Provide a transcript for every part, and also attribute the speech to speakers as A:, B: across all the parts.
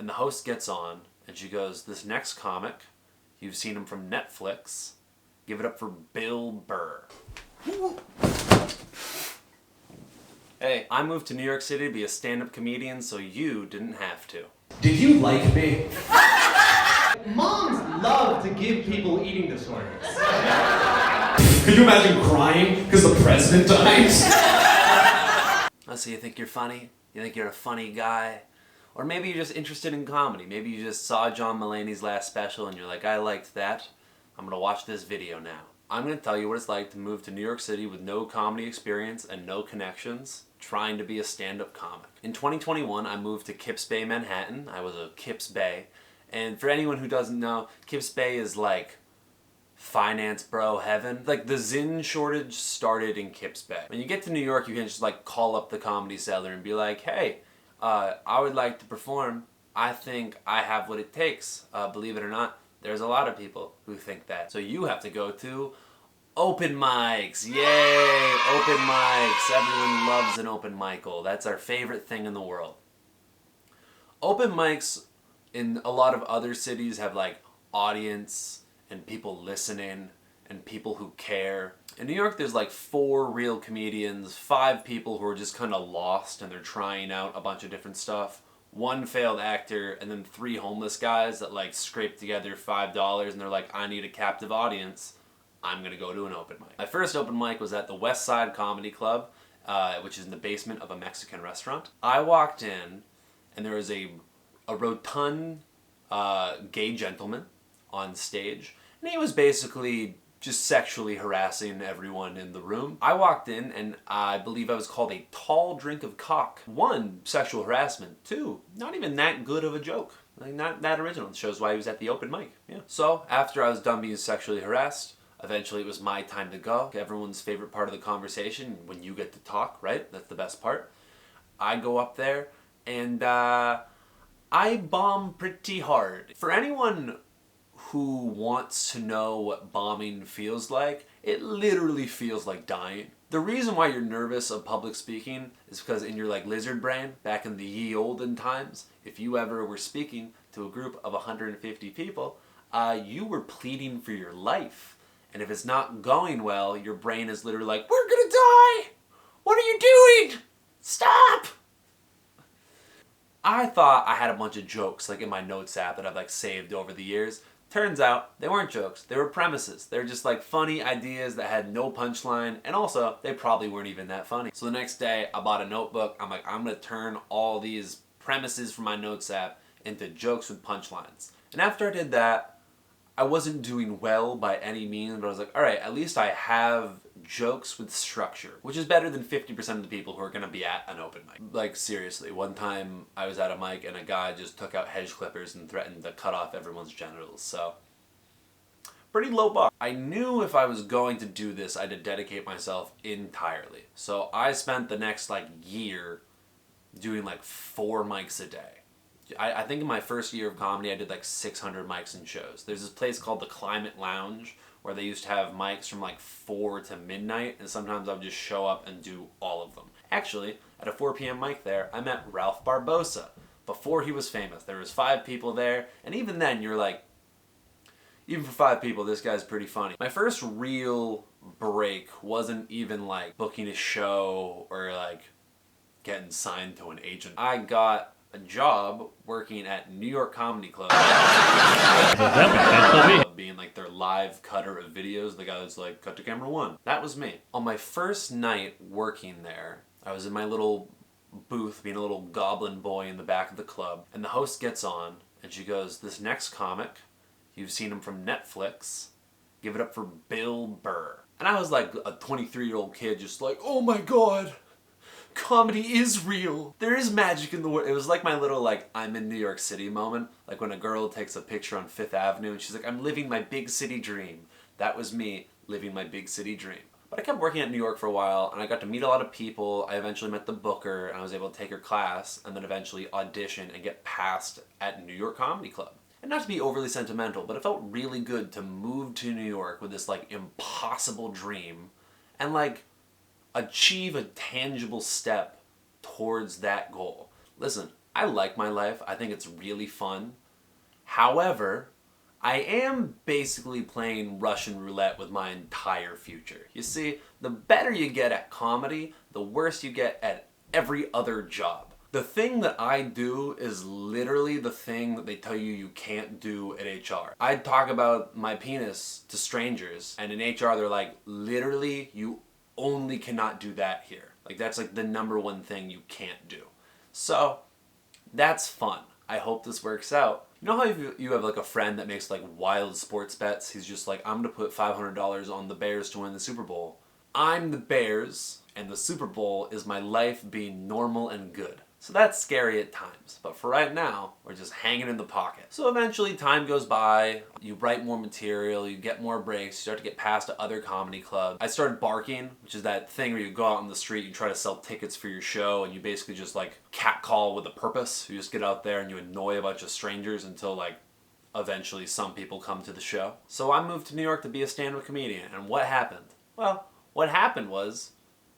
A: And the host gets on and she goes, "This next comic, you've seen him from Netflix. Give it up for Bill Burr." Hey, I moved to New York City to be a stand-up comedian so you didn't have to.
B: Did you like me? Moms love to give people eating disorders. Could you imagine crying because the president dies?
A: Oh, so you think you're funny? You think you're a funny guy? Or maybe you're just interested in comedy. Maybe you just saw John Mulaney's last special and you're like, I liked that. I'm gonna watch this video now. I'm gonna tell you what it's like to move to New York City with no comedy experience and no connections, trying to be a stand-up comic. In 2021, I moved to Kips Bay, Manhattan. I was a Kips Bay. And for anyone who doesn't know, Kips Bay is like finance bro heaven. Like the Zinn shortage started in Kips Bay. When you get to New York, you can just like call up the Comedy Cellar and be like, hey, I would like to perform. I think I have what it takes. Believe it or not, there's a lot of people who think that. So you have to go to open mics. Yay, open mics. Everyone loves an open mical. That's our favorite thing in the world. Open mics in a lot of other cities have like audience and people listening and people who care. In New York, there's like 4 real comedians, 5 people who are just kind of lost and they're trying out a bunch of different stuff, 1 failed actor, and then 3 homeless guys that like scrape together $5 and they're like, I need a captive audience. I'm gonna go to an open mic. My first open mic was at the West Side Comedy Club, which is in the basement of a Mexican restaurant. I walked in and there was a rotund gay gentleman on stage, and he was basically just sexually harassing everyone in the room. I walked in and I believe I was called a tall drink of cock. 1, sexual harassment. 2, not even that good of a joke. Like not that original. It shows why he was at the open mic. Yeah. So after I was done being sexually harassed, eventually it was my time to go. Everyone's favorite part of the conversation, when you get to talk, right? That's the best part. I go up there and I bomb pretty hard. For anyone who wants to know what bombing feels like, it literally feels like dying. The reason why you're nervous of public speaking is because in your like lizard brain, back in the ye olden times, if you ever were speaking to a group of 150 people, you were pleading for your life. And if it's not going well, your brain is literally like, we're gonna die! What are you doing? Stop! I thought I had a bunch of jokes like in my notes app that I've like saved over the years. Turns out they weren't jokes, they were premises. They were just like funny ideas that had no punchline, and also they probably weren't even that funny. So the next day I bought a notebook. I'm like, I'm gonna turn all these premises from my notes app into jokes with punchlines. And after I did that, I wasn't doing well by any means, but I was like, all right, at least I have jokes with structure, which is better than 50% of the people who are gonna be at an open mic. Like seriously, one time I was at a mic and a guy just took out hedge clippers and threatened to cut off everyone's genitals, so pretty low bar. I knew if I was going to do this, I had to dedicate myself entirely. So I spent the next like year doing like 4 mics a day. I think in my first year of comedy, I did like 600 mics and shows. There's this place called the Climate Lounge where they used to have mics from like 4 to midnight, and sometimes I would just show up and do all of them. Actually, at a 4 p.m. mic there, I met Ralph Barbosa. Before he was famous, there was 5 people there, and even then you're like, even for 5 people, this guy's pretty funny. My first real break wasn't even like booking a show or like getting signed to an agent. I got a job working at New York Comedy Club. Being like their live cutter of videos, the guy that's like, cut to camera 1. That was me. On my first night working there, I was in my little booth being a little goblin boy in the back of the club, and the host gets on and she goes, this next comic, you've seen him from Netflix, give it up for Bill Burr. And I was like a 23-year-old kid just like, oh my god, comedy is real. There is magic in the world. It was like my little like I'm in New York City moment. Like when a girl takes a picture on 5th Avenue and she's like, I'm living my big city dream. That was me living my big city dream. But I kept working at New York for a while and I got to meet a lot of people. I eventually met the booker and I was able to take her class and then eventually audition and get passed at New York Comedy Club. And not to be overly sentimental, but it felt really good to move to New York with this like impossible dream and like achieve a tangible step towards that goal. Listen, I like my life. I think it's really fun. However, I am basically playing Russian roulette with my entire future. You see, the better you get at comedy, the worse you get at every other job. The thing that I do is literally the thing that they tell you you can't do at HR. I talk about my penis to strangers, and in HR they're like, literally, you only cannot do that here. Like, that's like the number one thing you can't do. So, that's fun. I hope this works out. You know how you have like a friend that makes like wild sports bets? He's just like, I'm gonna put $500 on the Bears to win the Super Bowl. I'm the Bears, and the Super Bowl is my life being normal and good. So that's scary at times, but for right now, we're just hanging in the pocket. So eventually time goes by, you write more material, you get more breaks, you start to get past to other comedy clubs. I started barking, which is that thing where you go out on the street, you try to sell tickets for your show, and you basically just like catcall with a purpose. You just get out there and you annoy a bunch of strangers until like eventually some people come to the show. So I moved to New York to be a stand-up comedian, and what happened? Well, what happened was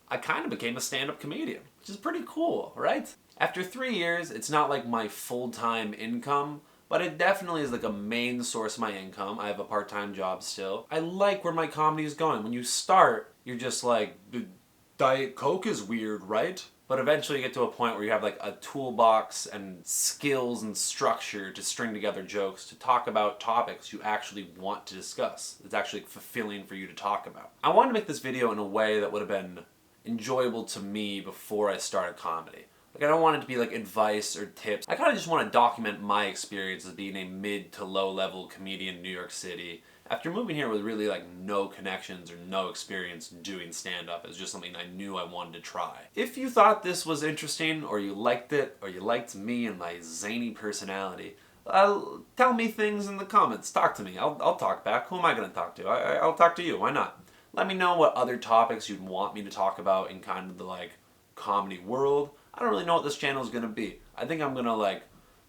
A: I kind of became a stand-up comedian, which is pretty cool, right? After 3 years, it's not like my full-time income, but it definitely is like a main source of my income. I have a part-time job still. I like where my comedy is going. When you start, you're just like, Diet Coke is weird, right? But eventually you get to a point where you have like a toolbox and skills and structure to string together jokes, to talk about topics you actually want to discuss. It's actually fulfilling for you to talk about. I wanted to make this video in a way that would have been enjoyable to me before I started comedy. Like, I don't want it to be like advice or tips. I kind of just want to document my experience as being a mid to low level comedian in New York City after moving here with really like no connections or no experience doing stand-up. It was just something I knew I wanted to try. If you thought this was interesting, or you liked it, or you liked me and my zany personality, tell me things in the comments. Talk to me. I'll talk back. Who am I going to talk to? I'll talk to you. Why not? Let me know what other topics you'd want me to talk about in kind of the like comedy world. I don't really know what this channel is going to be. I think I'm going to like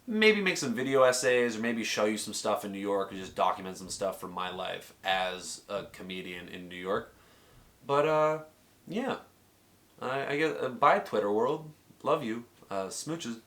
A: maybe make some video essays, or maybe show you some stuff in New York, or just document some stuff from my life as a comedian in New York. But yeah, I guess bye Twitter world. Love you. Smooches.